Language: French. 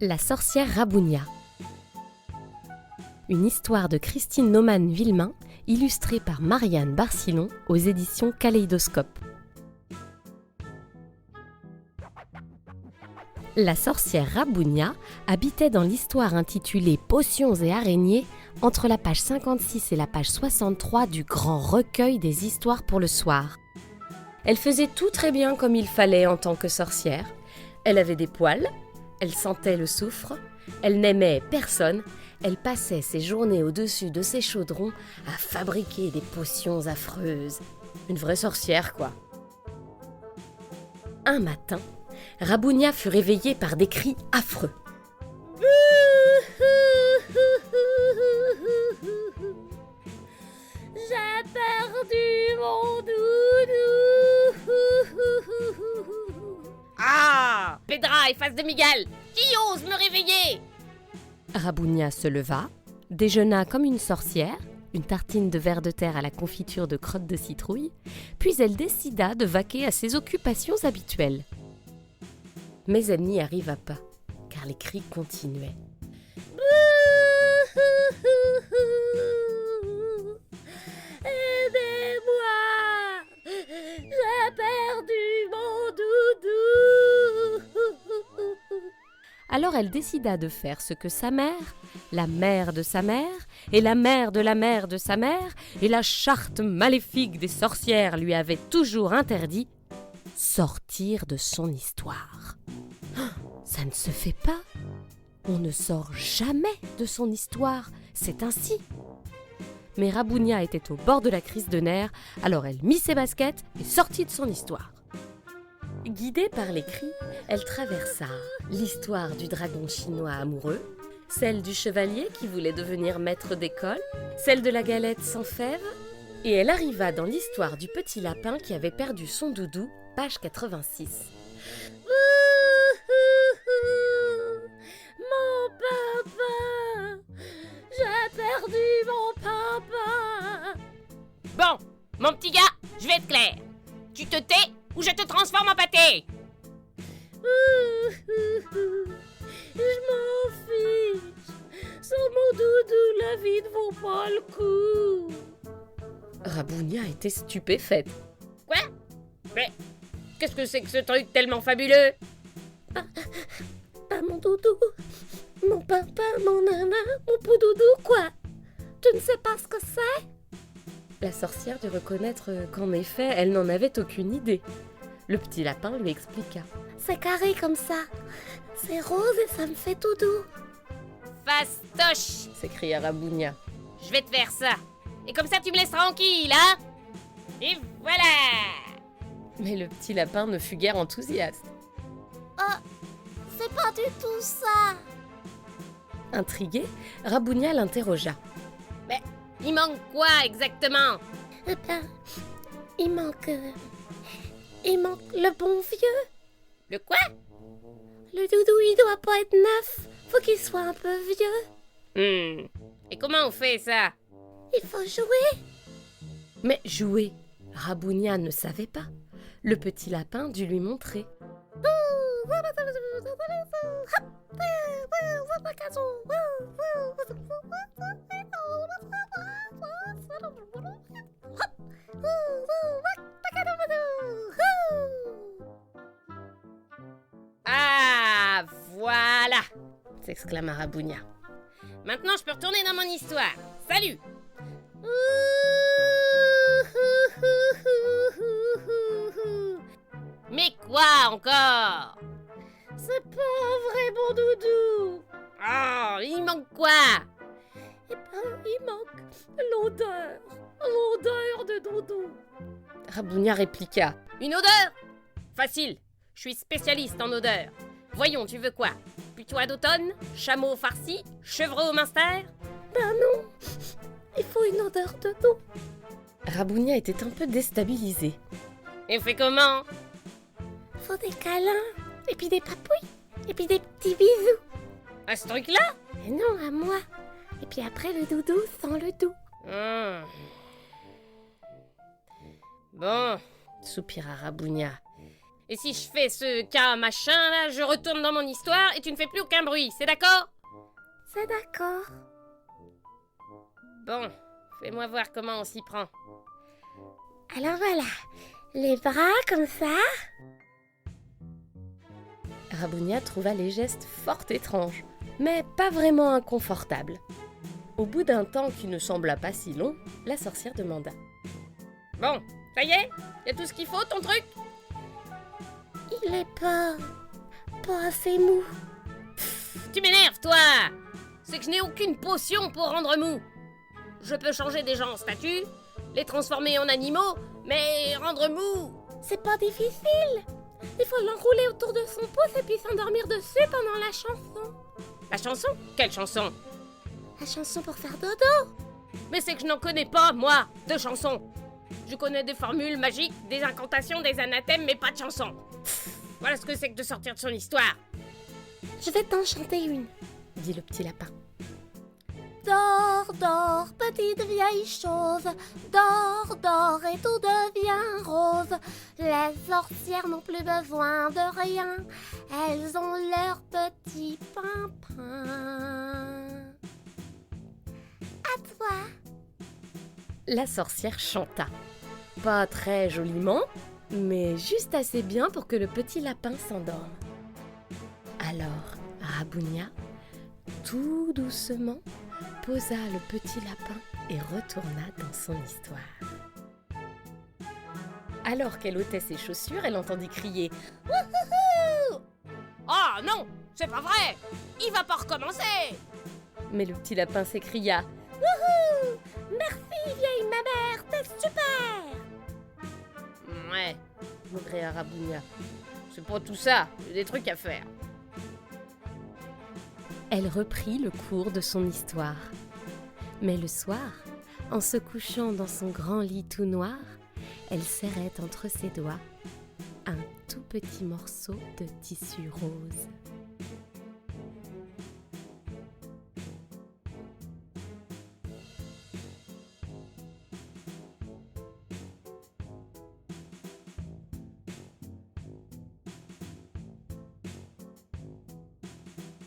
La sorcière Rabounia. Une histoire de Christine Naumann-Villemain, illustrée par Marianne Barcillon aux éditions Kaléidoscope. La sorcière Rabounia habitait dans l'histoire intitulée Potions et araignées entre la page 56 et la page 63 du grand recueil des histoires pour le soir. Elle faisait tout très bien comme il fallait en tant que sorcière. Elle avait des poils, elle sentait le soufre, elle n'aimait personne, elle passait ses journées au-dessus de ses chaudrons à fabriquer des potions affreuses. Une vraie sorcière, quoi. Un matin, Rabounia fut réveillée par des cris affreux. J'ai perdu mon doudou. Ah, Pédra et face de migale, qui ose me réveiller? Rabounia se leva, déjeuna comme une sorcière, une tartine de vers de terre à la confiture de crottes de citrouille, puis elle décida de vaquer à ses occupations habituelles. Mais elle n'y arriva pas, car les cris continuaient. Aidez-moi, j'ai perdu mon doudou. Alors elle décida de faire ce que sa mère, la mère de sa mère, et la mère de la mère de sa mère, et la charte maléfique des sorcières lui avait toujours interdit, sortir de son histoire. Ça ne se fait pas. On ne sort jamais de son histoire, c'est ainsi. Mais Rabounia était au bord de la crise de nerfs, alors elle mit ses baskets et sortit de son histoire. Guidée par les cris, elle traversa l'histoire du dragon chinois amoureux, celle du chevalier qui voulait devenir maître d'école, celle de la galette sans fèves, et elle arriva dans l'histoire du petit lapin qui avait perdu son doudou, page 86. Mon papa, j'ai perdu mon papa. Bon, mon petit gars, je vais être clair. Tu te tais ou je te transforme en pâté. Je m'en fiche. Sans mon doudou, la vie ne vaut pas le coup. Rabounia était stupéfaite. Quoi? Mais qu'est-ce que c'est que ce truc tellement fabuleux? Pas mon doudou, mon papa, mon nana, mon poudoudou, quoi? Tu ne sais pas ce que c'est? La sorcière dut reconnaître qu'en effet, elle n'en avait aucune idée. Le petit lapin lui expliqua. C'est carré comme ça. C'est rose et ça me fait tout doux. Fastoche! S'écria Rabounia. Je vais te faire ça. Et comme ça, tu me laisses tranquille, hein? Et voilà! Mais le petit lapin ne fut guère enthousiaste. Oh, c'est pas du tout ça. Intriguée, Rabounia l'interrogea. Mais il manque quoi exactement? Eh ben, il manque le bon vieux. Le quoi? Le doudou, il doit pas être neuf. Faut qu'il soit un peu vieux. Et comment on fait ça? Il faut jouer. Mais jouer, Rabounia ne savait pas. Le petit lapin dut lui montrer. Ah, voilà! S'exclama Rabounia. Maintenant, je peux retourner dans mon histoire. Salut! Mais quoi encore? C'est pas vrai, mon doudou! Oh, il manque quoi? Eh ben, il manque l'odeur de doudou. Rabounia répliqua. Une odeur? Facile, je suis spécialiste en odeur. Voyons, tu veux quoi? Putois d'automne? Chameau farci? Chevreau au minster? Ben non, il faut une odeur de dos. Rabounia était un peu déstabilisée. Et on fait comment? Faut des câlins, et puis des papouilles, et puis des petits bisous. À ce truc-là? Et non, à moi. Et puis après le doudou sans le doux. Bon, Soupira Rabounia. Et si je fais ce cas machin, là, je retourne dans mon histoire et tu ne fais plus aucun bruit, c'est d'accord? C'est d'accord. Bon, fais-moi voir comment on s'y prend. Alors voilà, les bras comme ça. Rabounia trouva les gestes fort étranges, mais pas vraiment inconfortables. Au bout d'un temps qui ne sembla pas si long, la sorcière demanda. Bon, ça y est? Y a tout ce qu'il faut, ton truc? Il est pas assez mou. Tu m'énerves, toi! C'est que je n'ai aucune potion pour rendre mou. Je peux changer des gens en statues, les transformer en animaux, mais rendre mou... C'est pas difficile. Il faut l'enrouler autour de son pouce et puis s'endormir dessus pendant la chanson. La chanson? Quelle chanson? La chanson pour faire dodo. Mais c'est que je n'en connais pas, moi, de chansons. Je connais des formules magiques, des incantations, des anathèmes, mais pas de chansons. Voilà ce que c'est que de sortir de son histoire. Je vais t'en chanter une, dit le petit lapin. Dors, dors, petite vieille chose, dors, dors et tout devient rose. Les sorcières n'ont plus besoin de rien, elles ont leur petit pimpin. À toi. La sorcière chanta. Pas très joliment, mais juste assez bien pour que le petit lapin s'endorme. Alors, Rabounia, tout doucement, posa le petit lapin et retourna dans son histoire. Alors qu'elle ôtait ses chaussures, elle entendit crier « Wouhouhou !» Oh non, c'est pas vrai! Il va pas recommencer! Mais le petit lapin s'écria « Wouhou! Merci vieille ma-mère, t'es super! » Ouais, maugréa Rabounia. c'est pas tout ça, j'ai des trucs à faire. Elle reprit le cours de son histoire. Mais le soir, en se couchant dans son grand lit tout noir, elle serrait entre ses doigts un tout petit morceau de tissu rose.